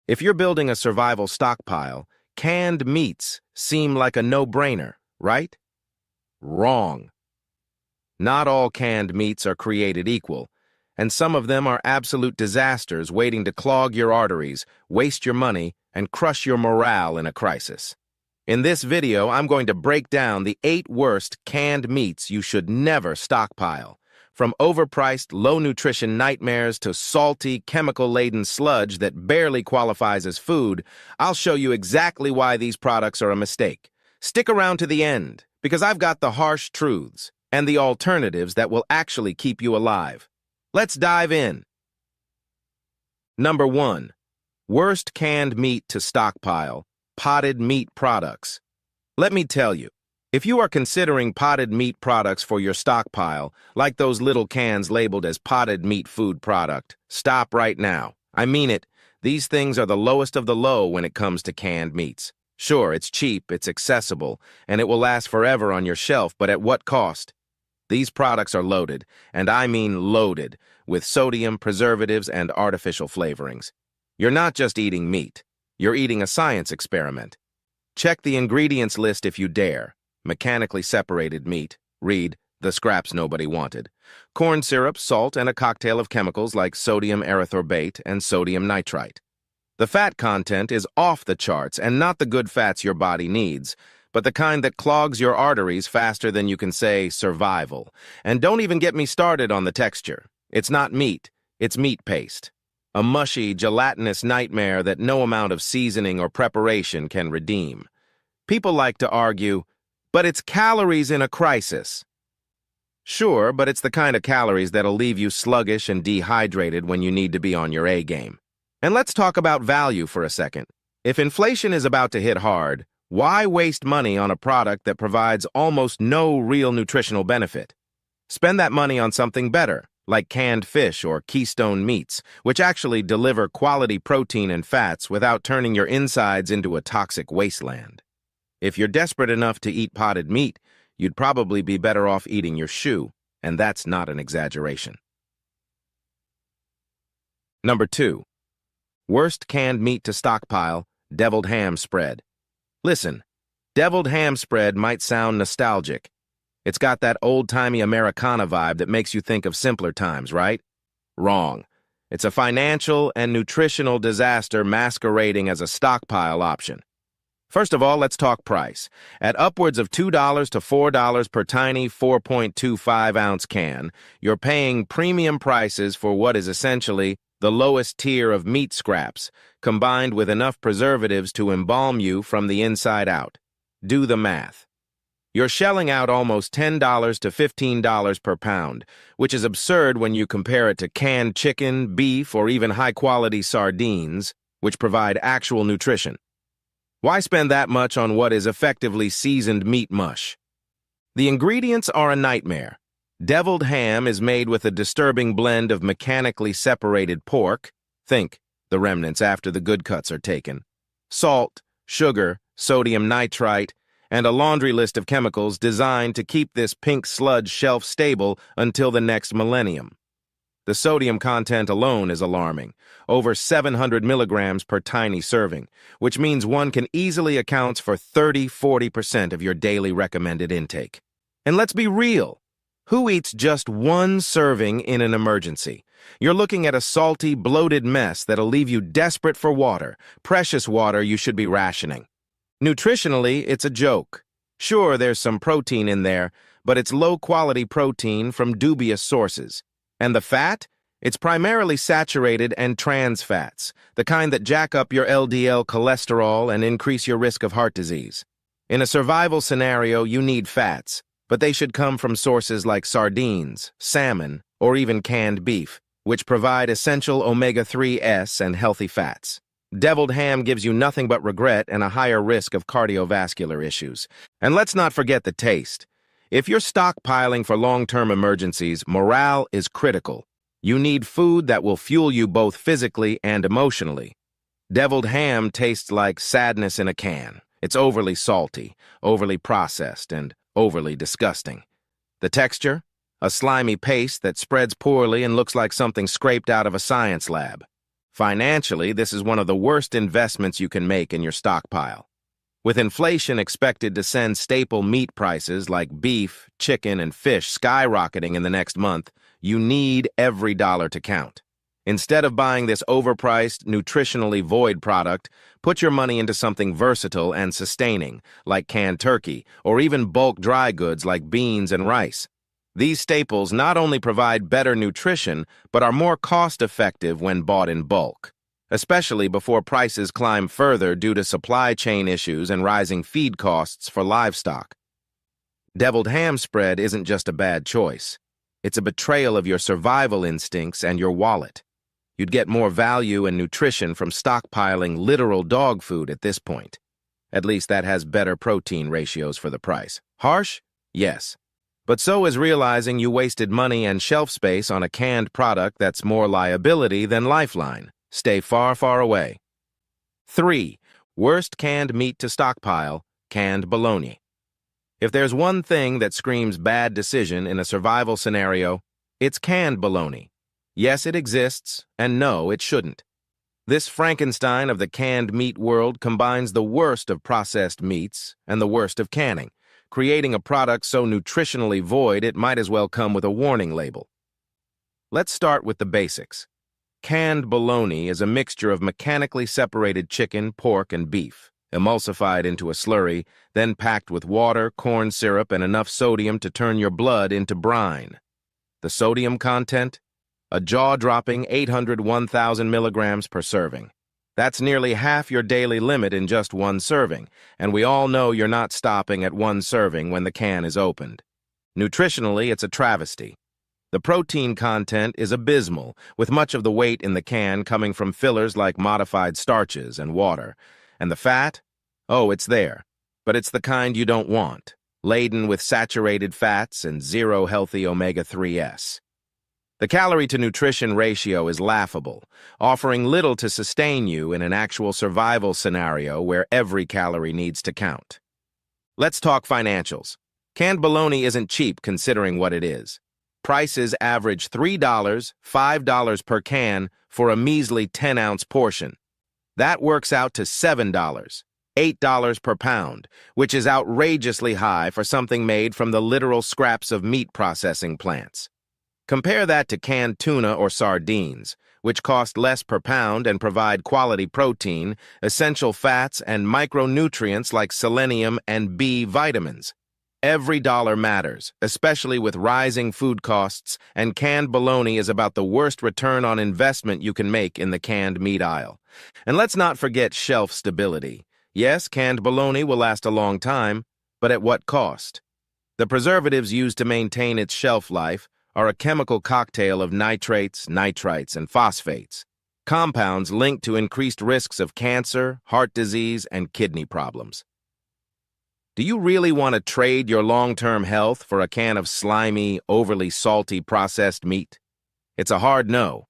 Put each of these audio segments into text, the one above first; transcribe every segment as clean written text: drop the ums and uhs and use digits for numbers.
If you're building a survival stockpile, canned meats seem like a no-brainer, right? Wrong. Not all canned meats are created equal, and some of them are absolute disasters waiting to clog your arteries, waste your money, and crush your morale in a crisis. In this video, I'm going to break down the 8 worst canned meats you should never stockpile. From overpriced, low-nutrition nightmares to salty, chemical-laden sludge that barely qualifies as food, I'll show you exactly why these products are a mistake. Stick around to the end, because I've got the harsh truths and the alternatives that will actually keep you alive. Let's dive in. Number 1. Worst canned meat to stockpile: potted meat products. Let me tell you, if you are considering potted meat products for your stockpile, like those little cans labeled as potted meat food product, stop right now. I mean it. These things are the lowest of the low when it comes to canned meats. Sure, it's cheap, it's accessible, and it will last forever on your shelf, but at what cost? These products are loaded, and I mean loaded, with sodium, preservatives, and artificial flavorings. You're not just eating meat. You're eating a science experiment. Check the ingredients list if you dare. Mechanically separated meat. Read, the scraps nobody wanted. Corn syrup, salt, and a cocktail of chemicals like sodium erythorbate and sodium nitrite. The fat content is off the charts and not the good fats your body needs, but the kind that clogs your arteries faster than you can say survival. And don't even get me started on the texture. It's not meat, it's meat paste. A mushy, gelatinous nightmare that no amount of seasoning or preparation can redeem. People like to argue, but it's calories in a crisis. Sure, but it's the kind of calories that'll leave you sluggish and dehydrated when you need to be on your A game. And let's talk about value for a second. If inflation is about to hit hard, why waste money on a product that provides almost no real nutritional benefit? Spend that money on something better, like canned fish or Keystone meats, which actually deliver quality protein and fats without turning your insides into a toxic wasteland. If you're desperate enough to eat potted meat, you'd probably be better off eating your shoe, and that's not an exaggeration. Number 2. Worst canned meat to stockpile: deviled ham spread. Listen, deviled ham spread might sound nostalgic. It's got that old-timey Americana vibe that makes you think of simpler times, right? Wrong. It's a financial and nutritional disaster masquerading as a stockpile option. First of all, let's talk price. At upwards of $2 to $4 per tiny 4.25-ounce can, you're paying premium prices for what is essentially the lowest tier of meat scraps, combined with enough preservatives to embalm you from the inside out. Do the math. You're shelling out almost $10 to $15 per pound, which is absurd when you compare it to canned chicken, beef, or even high-quality sardines, which provide actual nutrition. Why spend that much on what is effectively seasoned meat mush? The ingredients are a nightmare. Deviled ham is made with a disturbing blend of mechanically separated pork, think the remnants after the good cuts are taken, salt, sugar, sodium nitrite, and a laundry list of chemicals designed to keep this pink sludge shelf-stable until the next millennium. The sodium content alone is alarming, over 700 milligrams per tiny serving, which means one can easily account for 30–40% of your daily recommended intake. And let's be real. Who eats just one serving in an emergency? You're looking at a salty, bloated mess that'll leave you desperate for water, precious water you should be rationing. Nutritionally, it's a joke. Sure, there's some protein in there, but it's low-quality protein from dubious sources. And the fat? It's primarily saturated and trans fats, the kind that jack up your LDL cholesterol and increase your risk of heart disease. In a survival scenario, you need fats, but they should come from sources like sardines, salmon, or even canned beef, which provide essential omega-3s and healthy fats. Deviled ham gives you nothing but regret and a higher risk of cardiovascular issues. And let's not forget the taste. If you're stockpiling for long-term emergencies, morale is critical. You need food that will fuel you both physically and emotionally. Deviled ham tastes like sadness in a can. It's overly salty, overly processed, and overly disgusting. The texture? A slimy paste that spreads poorly and looks like something scraped out of a science lab. Financially, this is one of the worst investments you can make in your stockpile. With inflation expected to send staple meat prices like beef, chicken, and fish skyrocketing in the next month, you need every dollar to count. Instead of buying this overpriced, nutritionally void product, put your money into something versatile and sustaining, like canned turkey, or even bulk dry goods like beans and rice. These staples not only provide better nutrition, but are more cost-effective when bought in bulk, especially before prices climb further due to supply chain issues and rising feed costs for livestock. Deviled ham spread isn't just a bad choice. It's a betrayal of your survival instincts and your wallet. You'd get more value and nutrition from stockpiling literal dog food at this point. At least that has better protein ratios for the price. Harsh? Yes. But so is realizing you wasted money and shelf space on a canned product that's more liability than lifeline. Stay far, far away. 3. Worst canned meat to stockpile, canned bologna. If there's one thing that screams bad decision in a survival scenario, it's canned bologna. Yes, it exists, and no, it shouldn't. This Frankenstein of the canned meat world combines the worst of processed meats and the worst of canning, creating a product so nutritionally void it might as well come with a warning label. Let's start with the basics. Canned bologna is a mixture of mechanically separated chicken, pork, and beef, emulsified into a slurry, then packed with water, corn syrup, and enough sodium to turn your blood into brine. The sodium content? A jaw-dropping 801,000 milligrams per serving. That's nearly half your daily limit in just one serving, and we all know you're not stopping at one serving when the can is opened. Nutritionally, it's a travesty. The protein content is abysmal, with much of the weight in the can coming from fillers like modified starches and water. And the fat? Oh, it's there. But it's the kind you don't want, laden with saturated fats and zero healthy omega-3s. The calorie-to-nutrition ratio is laughable, offering little to sustain you in an actual survival scenario where every calorie needs to count. Let's talk financials. Canned bologna isn't cheap considering what it is. Prices average $3, $5 per can for a measly 10-ounce portion. That works out to $7, $8 per pound, which is outrageously high for something made from the literal scraps of meat processing plants. Compare that to canned tuna or sardines, which cost less per pound and provide quality protein, essential fats, and micronutrients like selenium and B vitamins. Every dollar matters, especially with rising food costs, and canned bologna is about the worst return on investment you can make in the canned meat aisle. And let's not forget shelf stability. Yes, canned bologna will last a long time, but at what cost? The preservatives used to maintain its shelf life are a chemical cocktail of nitrates, nitrites, and phosphates, compounds linked to increased risks of cancer, heart disease, and kidney problems. Do you really want to trade your long-term health for a can of slimy, overly salty processed meat? It's a hard no.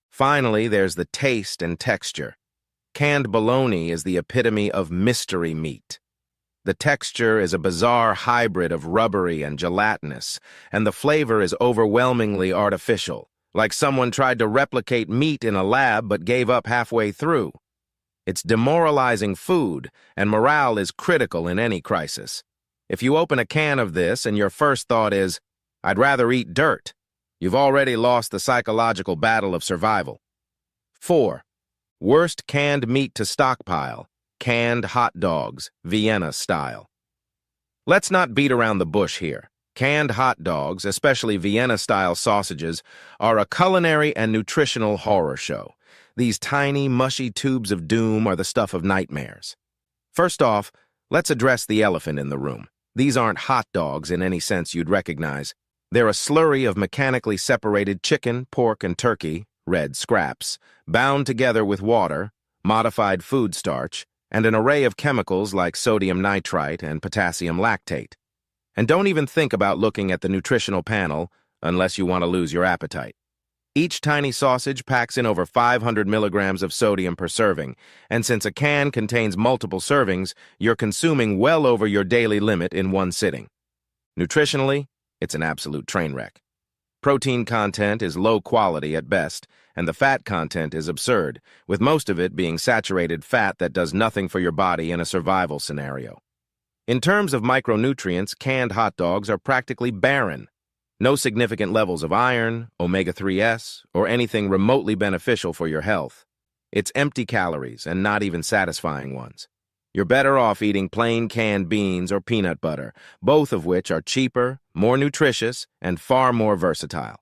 Finally, there's the taste and texture. Canned bologna is the epitome of mystery meat. The texture is a bizarre hybrid of rubbery and gelatinous, and the flavor is overwhelmingly artificial, like someone tried to replicate meat in a lab but gave up halfway through. It's demoralizing food, and morale is critical in any crisis. If you open a can of this and your first thought is, "I'd rather eat dirt," you've already lost the psychological battle of survival. 4. Worst canned meat to stockpile. Canned hot dogs, Vienna style. Let's not beat around the bush here. Canned hot dogs, especially Vienna-style sausages, are a culinary and nutritional horror show. These tiny, mushy tubes of doom are the stuff of nightmares. First off, let's address the elephant in the room. These aren't hot dogs in any sense you'd recognize. They're a slurry of mechanically separated chicken, pork, and turkey, red scraps, bound together with water, modified food starch, and an array of chemicals like sodium nitrite and potassium lactate. And don't even think about looking at the nutritional panel unless you want to lose your appetite. Each tiny sausage packs in over 500 milligrams of sodium per serving, and since a can contains multiple servings, you're consuming well over your daily limit in one sitting. Nutritionally, it's an absolute train wreck. Protein content is low quality at best, and the fat content is absurd, with most of it being saturated fat that does nothing for your body in a survival scenario. In terms of micronutrients, canned hot dogs are practically barren. No significant levels of iron, omega-3s, or anything remotely beneficial for your health. It's empty calories and not even satisfying ones. You're better off eating plain canned beans or peanut butter, both of which are cheaper, more nutritious, and far more versatile.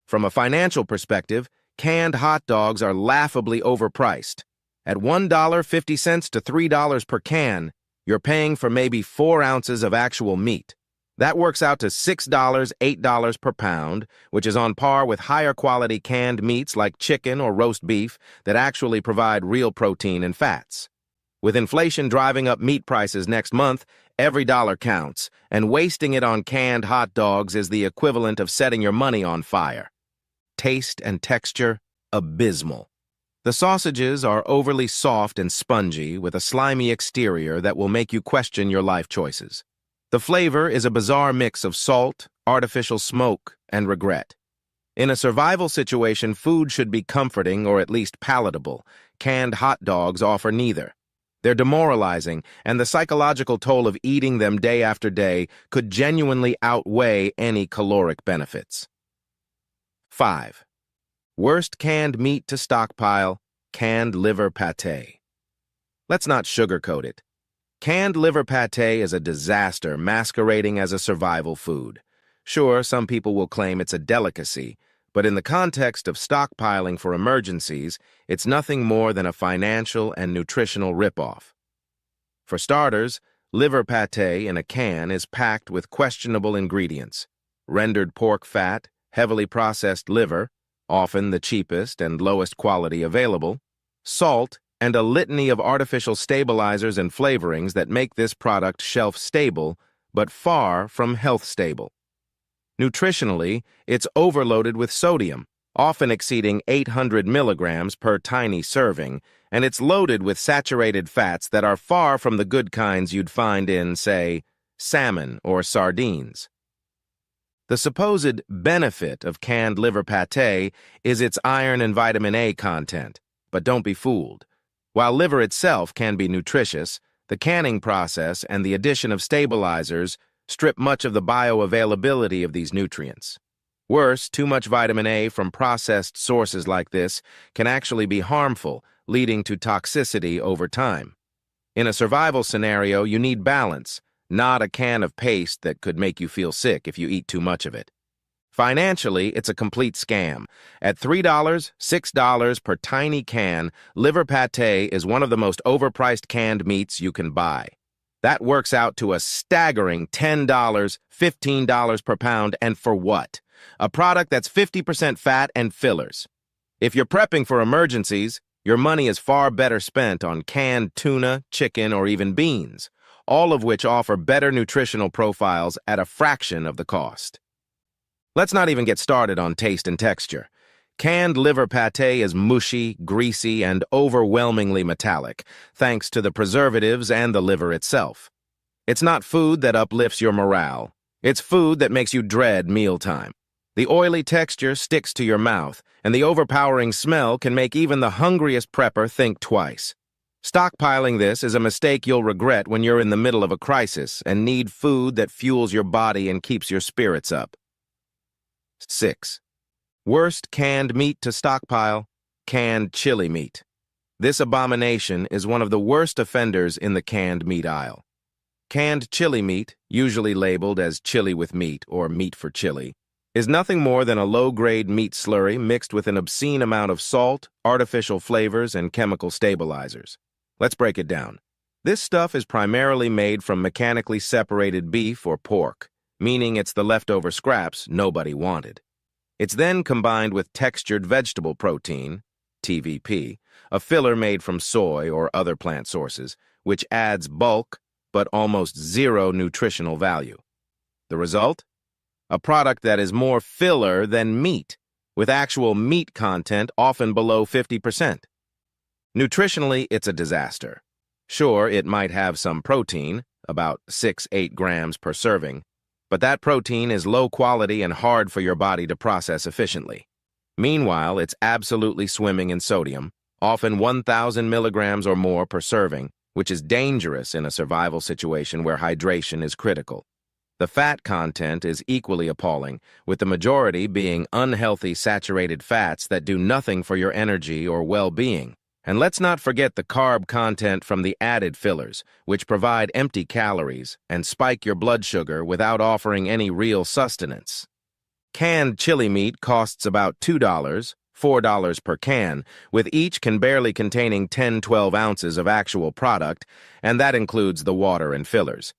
From a financial perspective, canned hot dogs are laughably overpriced. At $1.50 to $3 per can, you're paying for maybe 4 ounces of actual meat. That works out to $6, $8 per pound, which is on par with higher quality canned meats like chicken or roast beef that actually provide real protein and fats. With inflation driving up meat prices next month, every dollar counts, and wasting it on canned hot dogs is the equivalent of setting your money on fire. Taste and texture, abysmal. The sausages are overly soft and spongy with a slimy exterior that will make you question your life choices. The flavor is a bizarre mix of salt, artificial smoke, and regret. In a survival situation, food should be comforting or at least palatable. Canned hot dogs offer neither. They're demoralizing, and the psychological toll of eating them day after day could genuinely outweigh any caloric benefits. 5. Worst canned meat to stockpile, canned liver pate. Let's not sugarcoat it. Canned liver pate is a disaster masquerading as a survival food. Sure, some people will claim it's a delicacy, but in the context of stockpiling for emergencies, it's nothing more than a financial and nutritional ripoff. For starters, liver pate in a can is packed with questionable ingredients: rendered pork fat, heavily processed liver, often the cheapest and lowest quality available, salt, and a litany of artificial stabilizers and flavorings that make this product shelf-stable, but far from health-stable. Nutritionally, it's overloaded with sodium, often exceeding 800 milligrams per tiny serving, and it's loaded with saturated fats that are far from the good kinds you'd find in, say, salmon or sardines. The supposed benefit of canned liver pate is its iron and vitamin A content, but don't be fooled. While liver itself can be nutritious, the canning process and the addition of stabilizers strip much of the bioavailability of these nutrients. Worse, too much vitamin A from processed sources like this can actually be harmful, leading to toxicity over time. In a survival scenario, you need balance, not a can of paste that could make you feel sick if you eat too much of it. Financially, it's a complete scam. At $3, $6 per tiny can, liver pate is one of the most overpriced canned meats you can buy. That works out to a staggering $10, $15 per pound, and for what? A product that's 50% fat and fillers. If you're prepping for emergencies, your money is far better spent on canned tuna, chicken, or even beans, all of which offer better nutritional profiles at a fraction of the cost. Let's not even get started on taste and texture. Canned liver pate is mushy, greasy, and overwhelmingly metallic, thanks to the preservatives and the liver itself. It's not food that uplifts your morale. It's food that makes you dread mealtime. The oily texture sticks to your mouth, and the overpowering smell can make even the hungriest prepper think twice. Stockpiling this is a mistake you'll regret when you're in the middle of a crisis and need food that fuels your body and keeps your spirits up. 6. Worst canned meat to stockpile, canned chili meat. This abomination is one of the worst offenders in the canned meat aisle. Canned chili meat, usually labeled as chili with meat or meat for chili, is nothing more than a low-grade meat slurry mixed with an obscene amount of salt, artificial flavors, and chemical stabilizers. Let's break it down. This stuff is primarily made from mechanically separated beef or pork, meaning it's the leftover scraps nobody wanted. It's then combined with textured vegetable protein, TVP, a filler made from soy or other plant sources, which adds bulk but almost zero nutritional value. The result? A product that is more filler than meat, with actual meat content often below 50%. Nutritionally, it's a disaster. Sure, it might have some protein, about 6-8 grams per serving, but that protein is low quality and hard for your body to process efficiently. Meanwhile, it's absolutely swimming in sodium, often 1,000 milligrams or more per serving, which is dangerous in a survival situation where hydration is critical. The fat content is equally appalling, with the majority being unhealthy saturated fats that do nothing for your energy or well-being. And let's not forget the carb content from the added fillers, which provide empty calories and spike your blood sugar without offering any real sustenance. Canned chili meat costs about $2, $4 per can, with each can barely containing 10-12 ounces of actual product, and that includes the water and fillers.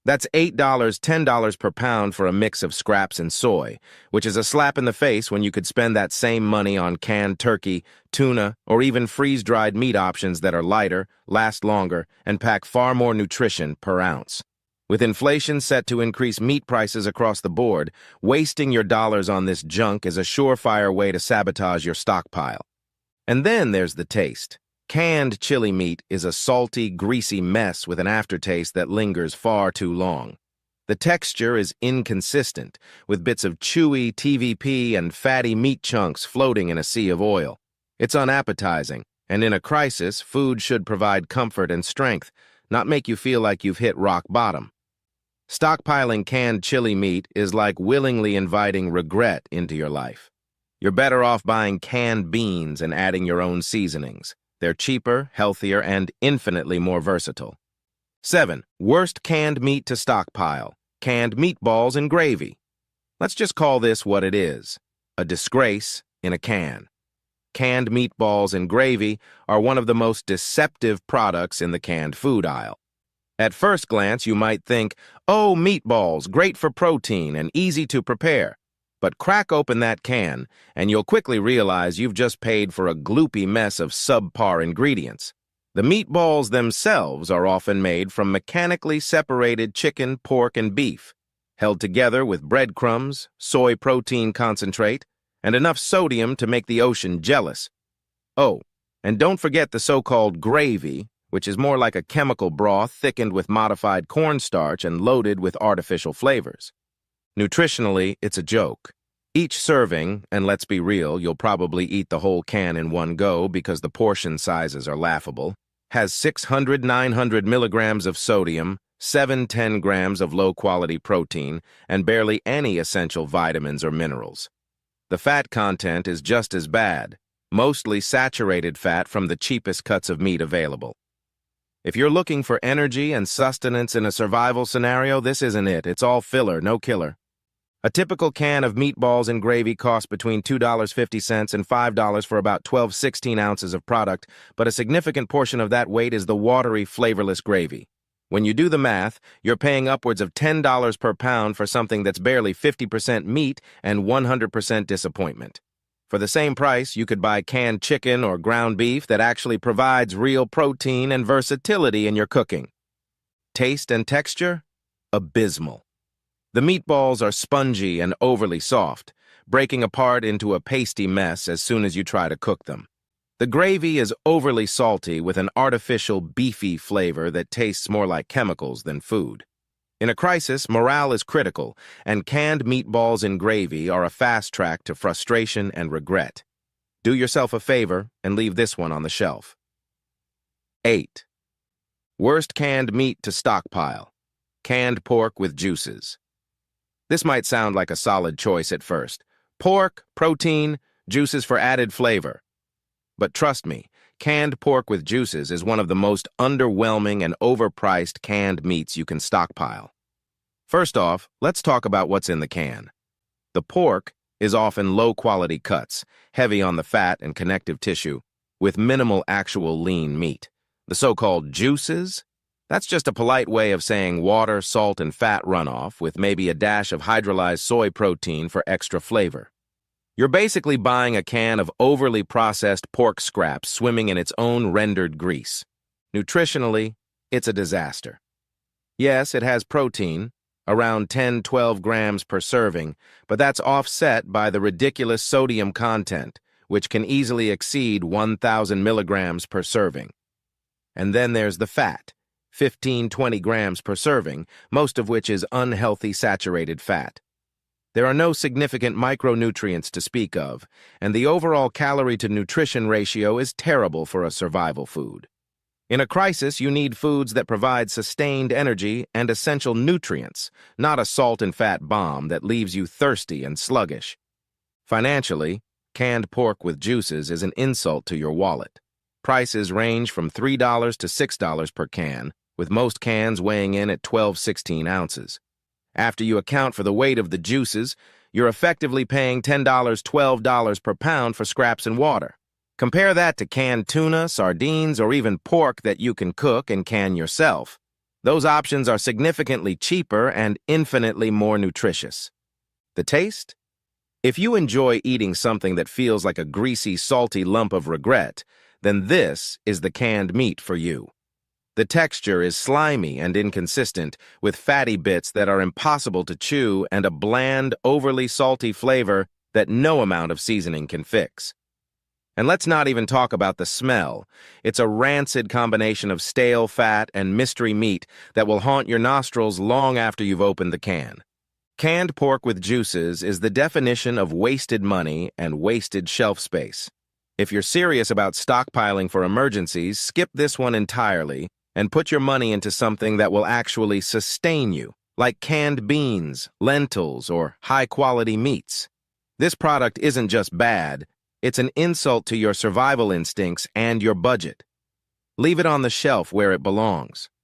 That's $8, $10 per pound for a mix of scraps and soy, which is a slap in the face when you could spend that same money on canned turkey, tuna, or even freeze-dried meat options that are lighter, last longer, and pack far more nutrition per ounce. With inflation set to increase meat prices across the board, wasting your dollars on this junk is a surefire way to sabotage your stockpile. And then there's the taste. Canned chili meat is a salty, greasy mess with an aftertaste that lingers far too long. The texture is inconsistent, with bits of chewy TVP and fatty meat chunks floating in a sea of oil. It's unappetizing, and in a crisis, food should provide comfort and strength, not make you feel like you've hit rock bottom. Stockpiling canned chili meat is like willingly inviting regret into your life. You're better off buying canned beans and adding your own seasonings. They're cheaper, healthier, and infinitely more versatile. 7. Worst canned meat to stockpile. Canned meatballs and gravy. Let's just call this what it is: a disgrace in a can. Canned meatballs and gravy are one of the most deceptive products in the canned food aisle. At first glance, you might think, oh, meatballs, great for protein and easy to prepare. But crack open that can, and you'll quickly realize you've just paid for a gloopy mess of subpar ingredients. The meatballs themselves are often made from mechanically separated chicken, pork, and beef, held together with breadcrumbs, soy protein concentrate, and enough sodium to make the ocean jealous. Oh, and don't forget the so-called gravy, which is more like a chemical broth thickened with modified cornstarch and loaded with artificial flavors. Nutritionally, it's a joke. Each serving, and let's be real, you'll probably eat the whole can in one go because the portion sizes are laughable, has 600-900 milligrams of sodium, 7-10 grams of low-quality protein, and barely any essential vitamins or minerals. The fat content is just as bad, mostly saturated fat from the cheapest cuts of meat available. If you're looking for energy and sustenance in a survival scenario, this isn't it. It's all filler, no killer. A typical can of meatballs and gravy costs between $2.50 and $5 for about 12-16 ounces of product, but a significant portion of that weight is the watery, flavorless gravy. When you do the math, you're paying upwards of $10 per pound for something that's barely 50% meat and 100% disappointment. For the same price, you could buy canned chicken or ground beef that actually provides real protein and versatility in your cooking. Taste and texture? Abysmal. The meatballs are spongy and overly soft, breaking apart into a pasty mess as soon as you try to cook them. The gravy is overly salty with an artificial beefy flavor that tastes more like chemicals than food. In a crisis, morale is critical, and canned meatballs and gravy are a fast track to frustration and regret. Do yourself a favor and leave this one on the shelf. 8. Worst canned meat to stockpile. Canned pork with juices. This might sound like a solid choice at first. Pork, protein, juices for added flavor. But trust me, canned pork with juices is one of the most underwhelming and overpriced canned meats you can stockpile. First off, let's talk about what's in the can. The pork is often low-quality cuts, heavy on the fat and connective tissue, with minimal actual lean meat. The so-called juices? That's just a polite way of saying water, salt, and fat runoff with maybe a dash of hydrolyzed soy protein for extra flavor. You're basically buying a can of overly processed pork scraps swimming in its own rendered grease. Nutritionally, it's a disaster. Yes, it has protein, around 10-12 grams per serving, but that's offset by the ridiculous sodium content, which can easily exceed 1,000 milligrams per serving. And then there's the fat. 15-20 grams per serving, most of which is unhealthy saturated fat. There are no significant micronutrients to speak of, and the overall calorie-to-nutrition ratio is terrible for a survival food. In a crisis, you need foods that provide sustained energy and essential nutrients, not a salt and fat bomb that leaves you thirsty and sluggish. Financially, canned pork with juices is an insult to your wallet. Prices range from $3 to $6 per can, with most cans weighing in at 12-16 ounces. After you account for the weight of the juices, you're effectively paying $10, $12 per pound for scraps and water. Compare that to canned tuna, sardines, or even pork that you can cook and can yourself. Those options are significantly cheaper and infinitely more nutritious. The taste? If you enjoy eating something that feels like a greasy, salty lump of regret, then this is the canned meat for you. The texture is slimy and inconsistent, with fatty bits that are impossible to chew and a bland, overly salty flavor that no amount of seasoning can fix. And let's not even talk about the smell. It's a rancid combination of stale fat and mystery meat that will haunt your nostrils long after you've opened the can. Canned pork with juices is the definition of wasted money and wasted shelf space. If you're serious about stockpiling for emergencies, skip this one entirely and put your money into something that will actually sustain you, like canned beans, lentils, or high-quality meats. This product isn't just bad. It's an insult to your survival instincts and your budget. Leave it on the shelf where it belongs.